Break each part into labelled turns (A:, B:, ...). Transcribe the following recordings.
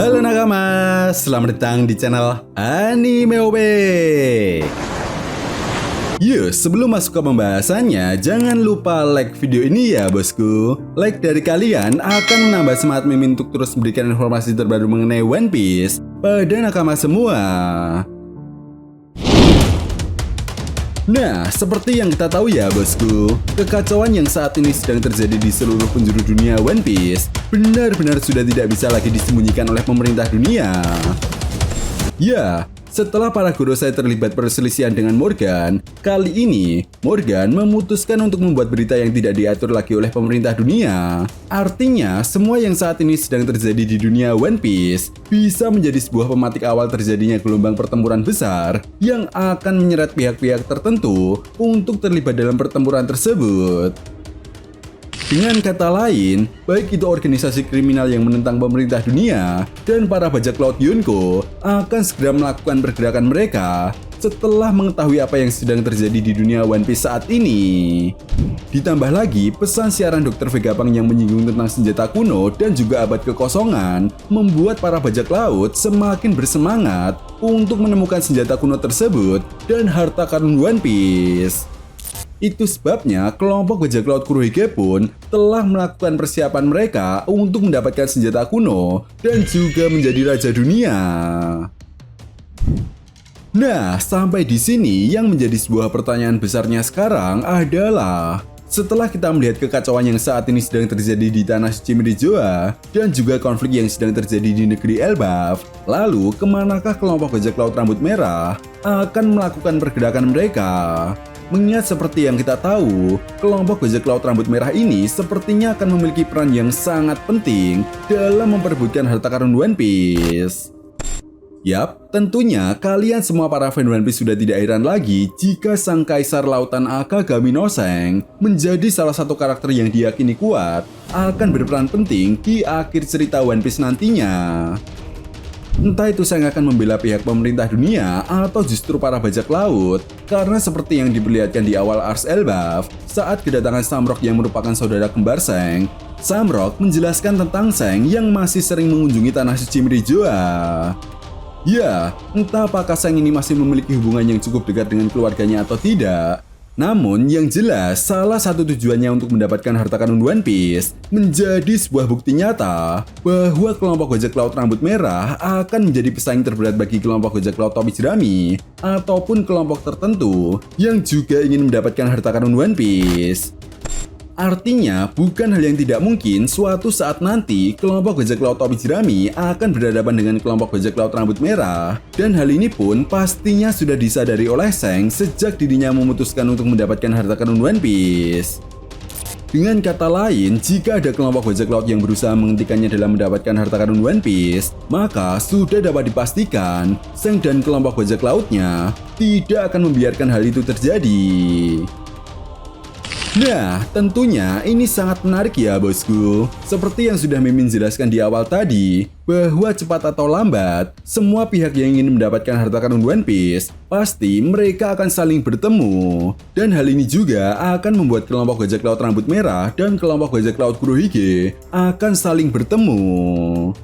A: Halo nakama, selamat datang di channel Anime OP. Yuk, sebelum masuk ke pembahasannya, jangan lupa like video ini ya bosku. Like dari kalian akan menambah semangat Mimin untuk terus memberikan informasi terbaru mengenai One Piece pada nakama semua. Nah, seperti yang kita tahu ya bosku, kekacauan yang saat ini sedang terjadi di seluruh penjuru dunia One Piece benar-benar sudah tidak bisa lagi disembunyikan oleh pemerintah dunia. Ya, setelah para Gorosei terlibat perselisihan dengan Morgan, kali ini Morgan memutuskan untuk membuat berita yang tidak diatur lagi oleh pemerintah dunia. Artinya, semua yang saat ini sedang terjadi di dunia One Piece bisa menjadi sebuah pematik awal terjadinya gelombang pertempuran besar yang akan menyeret pihak-pihak tertentu untuk terlibat dalam pertempuran tersebut. Dengan kata lain, baik itu organisasi kriminal yang menentang pemerintah dunia dan para bajak laut Yonko akan segera melakukan pergerakan mereka setelah mengetahui apa yang sedang terjadi di dunia One Piece saat ini. Ditambah lagi, pesan siaran Dr. Vegapunk yang menyinggung tentang senjata kuno dan juga abad kekosongan membuat para bajak laut semakin bersemangat untuk menemukan senjata kuno tersebut dan harta karun One Piece. Itu sebabnya kelompok bajak laut Kurohige pun telah melakukan persiapan mereka untuk mendapatkan senjata kuno dan juga menjadi raja dunia. Nah, sampai di sini yang menjadi sebuah pertanyaan besarnya sekarang adalah, setelah kita melihat kekacauan yang saat ini sedang terjadi di tanah suci Merijoa dan juga konflik yang sedang terjadi di negeri Elbaf, lalu kemanakah kelompok bajak laut rambut merah akan melakukan pergerakan mereka? Mengingat seperti yang kita tahu, kelompok bajak laut rambut merah ini sepertinya akan memiliki peran yang sangat penting dalam memperebutkan harta karun One Piece. Yap, tentunya kalian semua para fan One Piece sudah tidak heran lagi jika sang kaisar lautan Akagami no Seng menjadi salah satu karakter yang diyakini kuat akan berperan penting di akhir cerita One Piece nantinya. Entah itu Seng akan membela pihak pemerintah dunia atau justru para bajak laut, karena seperti yang diperlihatkan di awal Ars Elbaf saat kedatangan Samrock yang merupakan saudara kembar Seng, Samrock menjelaskan tentang Seng yang masih sering mengunjungi tanah suci Merijoa. Ya, entah apakah Seng ini masih memiliki hubungan yang cukup dekat dengan keluarganya atau tidak. Namun yang jelas, salah satu tujuannya untuk mendapatkan harta karun One Piece menjadi sebuah bukti nyata bahwa kelompok bajak laut rambut merah akan menjadi pesaing terberat bagi kelompok bajak laut topi jerami ataupun kelompok tertentu yang juga ingin mendapatkan harta karun One Piece. Artinya, bukan hal yang tidak mungkin suatu saat nanti kelompok bajak laut topi jerami akan berhadapan dengan kelompok bajak laut rambut merah. Dan hal ini pun pastinya sudah disadari oleh Seng sejak dirinya memutuskan untuk mendapatkan harta karun One Piece. Dengan kata lain, jika ada kelompok bajak laut yang berusaha menghentikannya dalam mendapatkan harta karun One Piece, maka sudah dapat dipastikan Seng dan kelompok bajak lautnya tidak akan membiarkan hal itu terjadi. Nah, tentunya ini sangat menarik ya bosku. Seperti yang sudah Mimin jelaskan di awal tadi, bahwa cepat atau lambat, semua pihak yang ingin mendapatkan harta karun One Piece, pasti mereka akan saling bertemu. Dan hal ini juga akan membuat kelompok bajak laut rambut merah dan kelompok bajak laut Kurohige akan saling bertemu.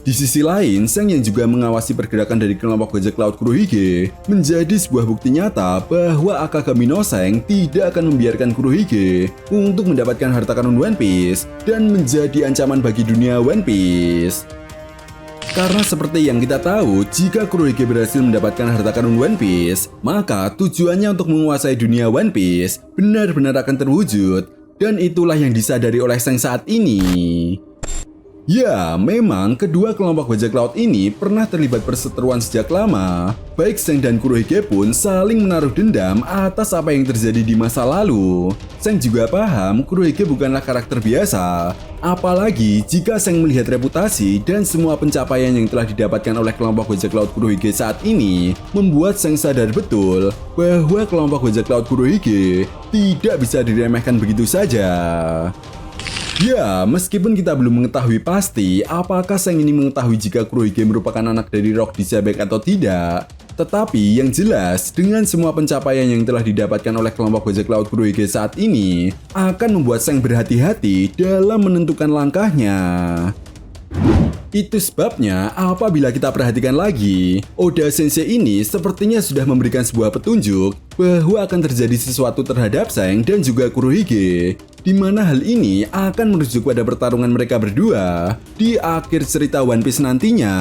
A: Di sisi lain, Seng yang juga mengawasi pergerakan dari kelompok bajak laut Kurohige menjadi sebuah bukti nyata bahwa Akagami no Seng tidak akan membiarkan Kurohige untuk mendapatkan harta karun One Piece dan menjadi ancaman bagi dunia One Piece. Karena seperti yang kita tahu, jika Kurohige berhasil mendapatkan harta karun One Piece, maka tujuannya untuk menguasai dunia One Piece benar-benar akan terwujud, dan itulah yang disadari oleh Seng saat ini. Ya, memang kedua kelompok bajak laut ini pernah terlibat perseteruan sejak lama. Baik Seng dan Kurohige pun saling menaruh dendam atas apa yang terjadi di masa lalu. Seng juga paham Kurohige bukanlah karakter biasa. Apalagi jika Seng melihat reputasi dan semua pencapaian yang telah didapatkan oleh kelompok bajak laut Kurohige saat ini, membuat Seng sadar betul bahwa kelompok bajak laut Kurohige tidak bisa diremehkan begitu saja. Ya, meskipun kita belum mengetahui pasti apakah Seng ini mengetahui jika Kurohige merupakan anak dari Rock Disabek atau tidak, tetapi yang jelas dengan semua pencapaian yang telah didapatkan oleh kelompok bajak laut Kurohige saat ini akan membuat Seng berhati-hati dalam menentukan langkahnya. Itu sebabnya apabila kita perhatikan lagi, Oda Sensei ini sepertinya sudah memberikan sebuah petunjuk bahwa akan terjadi sesuatu terhadap Seng dan juga Kurohige, di mana hal ini akan merujuk pada pertarungan mereka berdua di akhir cerita One Piece nantinya.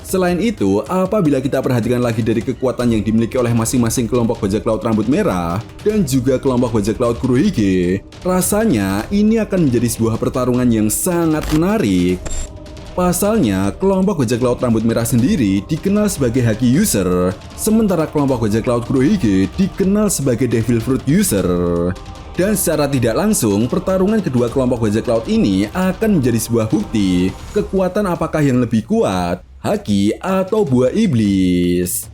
A: Selain itu, apabila kita perhatikan lagi dari kekuatan yang dimiliki oleh masing-masing kelompok bajak laut rambut merah dan juga kelompok bajak laut Kurohige, rasanya ini akan menjadi sebuah pertarungan yang sangat menarik. Pasalnya, kelompok bajak laut rambut merah sendiri dikenal sebagai Haki User, sementara kelompok bajak laut Kurohige dikenal sebagai Devil Fruit User. Dan secara tidak langsung, pertarungan kedua kelompok bajak laut ini akan menjadi sebuah bukti kekuatan apakah yang lebih kuat, Haki atau buah iblis.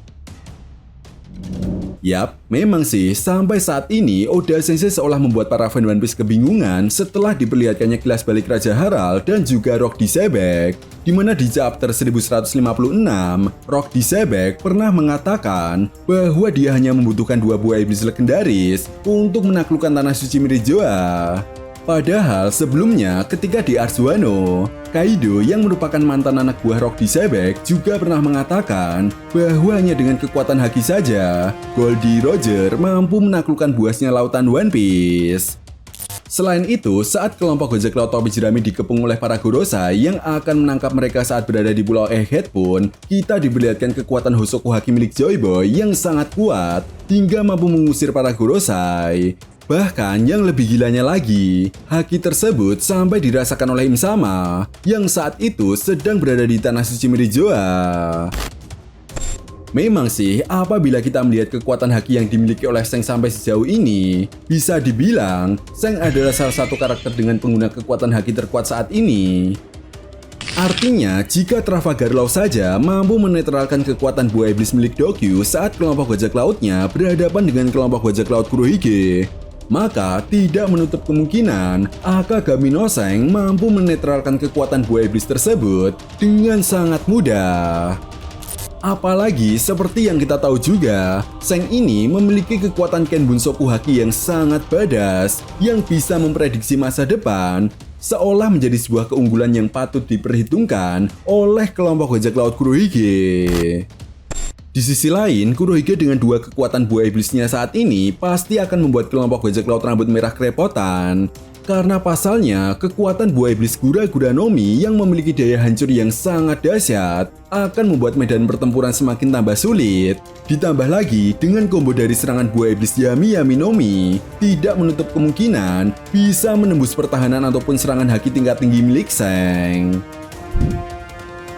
A: Yap, memang sih sampai saat ini Oda Sensei seolah membuat para fan One Piece kebingungan setelah diperlihatkannya kilas balik Raja Harald dan juga Rock Disebek, di mana di chapter 1156, Rock Disebek pernah mengatakan bahwa dia hanya membutuhkan 2 buah iblis legendaris untuk menaklukkan tanah suci Mirijoa. Padahal sebelumnya ketika di Ars Wano, Kaido yang merupakan mantan anak buah Rock Disebek juga pernah mengatakan bahwa hanya dengan kekuatan Haki saja, Goldie Roger mampu menaklukkan buasnya lautan One Piece. Selain itu, saat kelompok bajak laut topi jerami dikepung oleh para Gorosei yang akan menangkap mereka saat berada di Pulau Egghead pun, kita diperlihatkan kekuatan Hosoku Haki milik Joy Boy yang sangat kuat hingga mampu mengusir para Gorosei. Bahkan yang lebih gilanya lagi, haki tersebut sampai dirasakan oleh Im Sama yang saat itu sedang berada di tanah suci Mirijoa. Memang sih, apabila kita melihat kekuatan haki yang dimiliki oleh Seng sampai sejauh ini, bisa dibilang Seng adalah salah satu karakter dengan pengguna kekuatan haki terkuat saat ini. Artinya, jika Trafalgar Law saja mampu menetralkan kekuatan buah iblis milik Dokyu saat kelompok bajak lautnya berhadapan dengan kelompok bajak laut Kurohige, maka tidak menutup kemungkinan Akagami no Seng mampu menetralkan kekuatan buah iblis tersebut dengan sangat mudah. Apalagi seperti yang kita tahu juga, Seng ini memiliki kekuatan Kenbunsoku Haki yang sangat badass yang bisa memprediksi masa depan, seolah menjadi sebuah keunggulan yang patut diperhitungkan oleh kelompok bajak laut Kurohige. Di sisi lain, Kurohige dengan 2 kekuatan buah iblisnya saat ini pasti akan membuat kelompok bajak laut rambut merah kerepotan. Karena pasalnya, kekuatan buah iblis Gura-Gura no Mi yang memiliki daya hancur yang sangat dahsyat akan membuat medan pertempuran semakin tambah sulit. Ditambah lagi, dengan combo dari serangan buah iblis Yami Yami no Mi, tidak menutup kemungkinan bisa menembus pertahanan ataupun serangan haki tingkat tinggi milik Seng.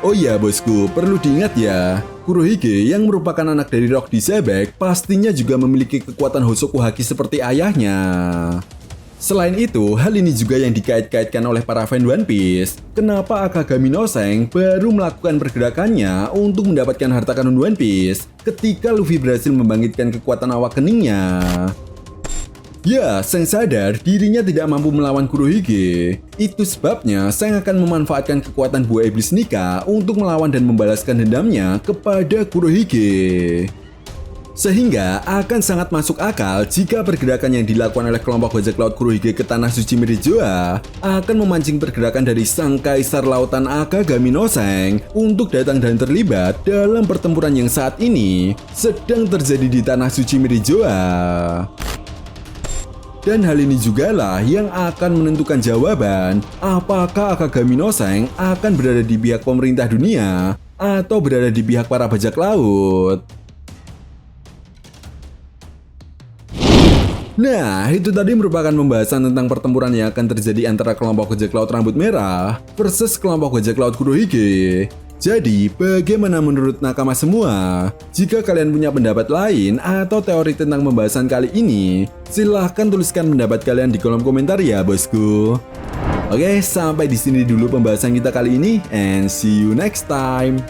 A: Oh iya bosku, perlu diingat ya, Kurohige yang merupakan anak dari Rock Disebek pastinya juga memiliki kekuatan Hosoku Haki seperti ayahnya. Selain itu, hal ini juga yang dikait-kaitkan oleh para fan One Piece. Kenapa Akagami no Seng baru melakukan pergerakannya untuk mendapatkan harta karun One Piece ketika Luffy berhasil membangkitkan kekuatan awak keningnya? Ya, Seng sadar dirinya tidak mampu melawan Kurohige. Itu sebabnya Seng akan memanfaatkan kekuatan buah iblis Nika untuk melawan dan membalaskan dendamnya kepada Kurohige. Sehingga akan sangat masuk akal jika pergerakan yang dilakukan oleh kelompok bajak laut Kurohige ke tanah suci Mirijoa akan memancing pergerakan dari sang kaisar lautan Akagami no Seng untuk datang dan terlibat dalam pertempuran yang saat ini sedang terjadi di tanah suci Mirijoa. Dan hal ini jugalah yang akan menentukan jawaban apakah Akagami no Seng akan berada di pihak pemerintah dunia atau berada di pihak para bajak laut. Nah, itu tadi merupakan pembahasan tentang pertempuran yang akan terjadi antara kelompok bajak laut rambut merah versus kelompok bajak laut Kurohige. Jadi, bagaimana menurut nakama semua? Jika kalian punya pendapat lain atau teori tentang pembahasan kali ini, silahkan tuliskan pendapat kalian di kolom komentar ya, bosku. Oke, sampai di sini dulu pembahasan kita kali ini, and see you next time.